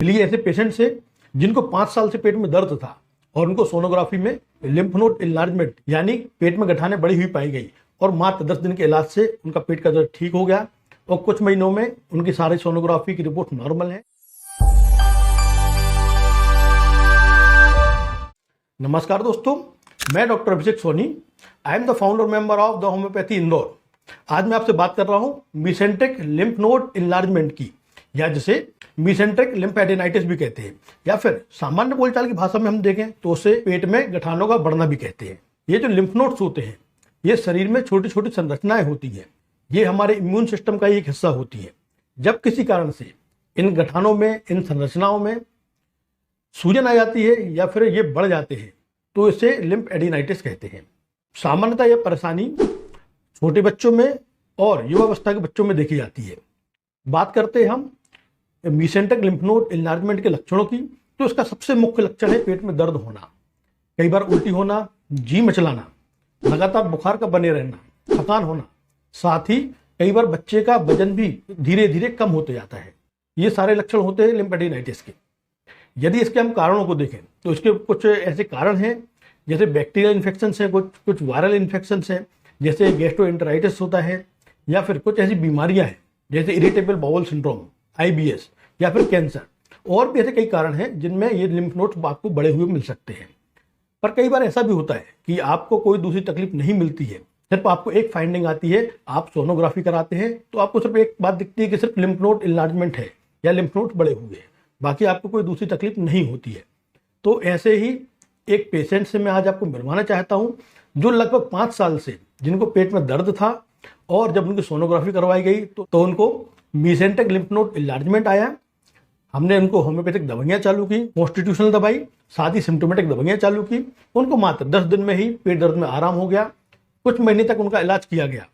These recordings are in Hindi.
लिए ऐसे पेशेंट्स हैं जिनको 5 साल से पेट में दर्द था और उनको सोनोग्राफी में लिम्फ नोड इनलार्जमेंट यानी पेट में गठाने बढ़ी हुई पाई गई और मात्र 10 दिन के इलाज से उनका पेट का दर्द ठीक हो गया और कुछ महीनों में उनकी सारी सोनोग्राफी की रिपोर्ट नॉर्मल है। नमस्कार दोस्तों, मैं doctor Abhishek Soni, I am the founder member of the homeopathy Indore. आज मैं आपसे बात कर रहा हूँ मीसेंट्रिक लिम्फ नोड इनलार्जमेंट की, या जिसे मीसेंट्रिक लिम्फेडेनाइटिस भी कहते हैं, या फिर सामान्य बोलचाल की भाषा में हम देखें तो उसे पेट में गठानों का बढ़ना भी कहते हैं। ये जो लिम्फ नोड्स होते हैं ये शरीर में छोटी छोटी संरचनाएं होती हैं। ये हमारे इम्यून सिस्टम का एक हिस्सा होती है। जब किसी कारण से इन गठानों में, इन संरचनाओं में सूजन आ जाती है या फिर ये बढ़ जाते हैं तो इसे लिम्फेडेनाइटिस कहते हैं। सामान्यतः यह परेशानी छोटे बच्चों में और युवावस्था के बच्चों में देखी जाती है। बात करते हैं हम मीसेंट्रिक लिम्फ नोड इनलार्जमेंट के लक्षणों की, तो इसका सबसे मुख्य लक्षण है पेट में दर्द होना, कई बार उल्टी होना, जी मचलाना, लगातार बुखार का बने रहना, थकान होना, साथ ही कई बार बच्चे का वजन भी धीरे धीरे कम होते जाता है। ये सारे लक्षण होते हैं लिम्फेडेनाइटिस के। यदि इसके हम कारणों को देखें तो इसके कुछ ऐसे कारण हैं जैसे बैक्टीरियल इन्फेक्शंस हैं, कुछ वायरल इन्फेक्शंस हैं जैसे गैस्ट्रोएंटेराइटिस होता है, या फिर कुछ ऐसी बीमारियां हैं जैसे इरिटेबल बाउल सिंड्रोम, IBS, या फिर कैंसर। और भी ऐसे कई कारण हैं जिनमें ये लिम्फ नोड्स आपको बड़े हुए मिल सकते हैं। पर कई बार ऐसा भी होता है कि आपको कोई दूसरी तकलीफ नहीं मिलती है, सिर्फ आपको एक फाइंडिंग आती है, आप सोनोग्राफी कराते हैं तो आपको सिर्फ एक बात दिखती है कि सिर्फ लिम्फ नोड इनलार्जमेंट है या लिम्फ नोड्स बड़े हुए हैं, बाकी आपको कोई दूसरी तकलीफ नहीं होती है। तो ऐसे ही एक पेशेंट से मैं आज आपको मिलवाना चाहता हूँ जो लगभग 5 साल से जिनको पेट में दर्द था और जब उनकी सोनोग्राफी करवाई गई तो उनको मीसेंट्रिक लिम्फ नोड इनलार्जमेंट आया। हमने उनको होम्योपैथिक दवाइयाँ चालू की, कॉन्स्टिट्यूशनल दवाई, साथ ही सिम्टोमेटिक दवाइयाँ चालू की। उनको मात्र 10 दिन में ही पेट दर्द में आराम हो गया। कुछ महीने तक उनका इलाज किया गया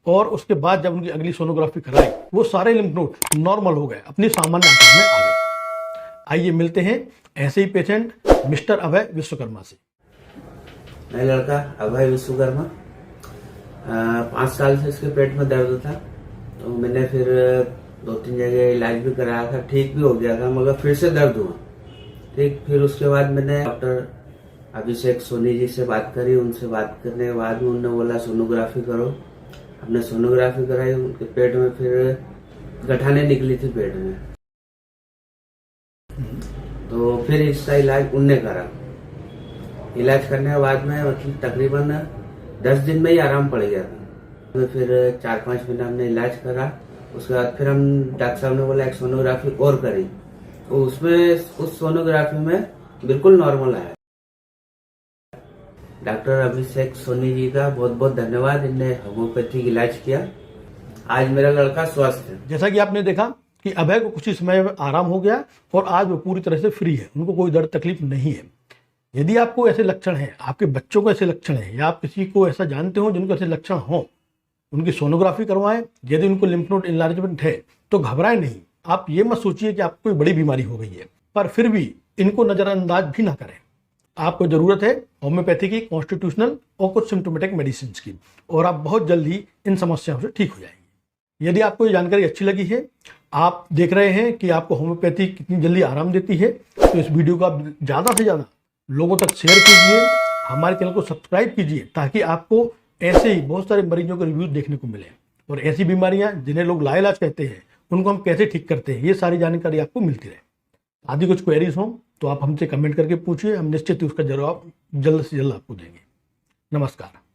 और उसके बाद जब उनकी अगली सोनोग्राफी कराई वो सारे लिम्फ नोड नॉर्मल हो गए, अपनी सामान्य आकार में आ गए। आइए मिलते हैं ऐसे ही पेशेंट मिस्टर अभय विश्वकर्मा से। मैं लड़का अभय विश्वकर्मा, 5 साल से इसके पेट में दर्द था, तो मैंने फिर 2-3 जगह इलाज भी कराया था, ठीक भी हो गया था, मगर फिर से दर्द हुआ। ठीक, फिर उसके बाद मैंने डॉक्टर अभिषेक सोनी जी से बात करी। उनसे बात करने के बाद में उन्होंने बोला सोनोग्राफी करो। हमने सोनोग्राफी कराई, उनके पेट में फिर गठाने निकली थी पेट में, तो फिर इसका इलाज उनने करा। इलाज करने के बाद में मतलब तकरीबन 10 दिन में ही आराम पड़ गया था। तो फिर 4-5 महीना हमने इलाज करा। उसके बाद फिर हम डॉक्टर साहब ने बोला एक सोनोग्राफी और करी, तो उसमें उस सोनोग्राफी में बिल्कुल नॉर्मल आया। डॉक्टर अभिषेक सोनी जी का बहुत बहुत धन्यवाद, इनने होम्योपैथिक इलाज किया। आज मेरा लड़का स्वस्थ है। जैसा कि आपने देखा कि अभय को कुछ ही समय में आराम हो गया और आज वो पूरी तरह से फ्री है, उनको कोई दर्द तकलीफ नहीं है। यदि आपको ऐसे लक्षण हैं, आपके बच्चों को ऐसे लक्षण हैं, या आप किसी को ऐसा जानते हो जिनको ऐसे लक्षण हों, उनकी सोनोग्राफी करवाएं। यदि उनको लिम्फ नोड इनलार्जमेंट है तो घबराएं नहीं। आप ये मत सोचिए कि आपको कोई बड़ी बीमारी हो गई है, पर फिर भी इनको नज़रअंदाज भी ना करें। आपको ज़रूरत है होम्योपैथी की, कॉन्स्टिट्यूशनल और कुछ सिम्टोमेटिक मेडिसिन की, और आप बहुत जल्द ही इन समस्याओं से ठीक हो जाएंगे। यदि आपको ये जानकारी अच्छी लगी है, आप देख रहे हैं कि आपको होम्योपैथी कितनी जल्दी आराम देती है, तो इस वीडियो को आप ज़्यादा से ज़्यादा लोगों तक शेयर कीजिए, हमारे चैनल को सब्सक्राइब कीजिए, ताकि आपको ऐसे ही बहुत सारे मरीजों के रिव्यूज देखने को मिले और ऐसी बीमारियां जिन्हें लोग लाइलाज कहते हैं उनको हम कैसे ठीक करते हैं, ये सारी जानकारी आपको मिलती रहे। आदि कुछ क्वेरीज हों तो आप हमसे कमेंट करके पूछिए, हम निश्चित ही उसका जवाब जल्द से जल्द आपको देंगे। नमस्कार।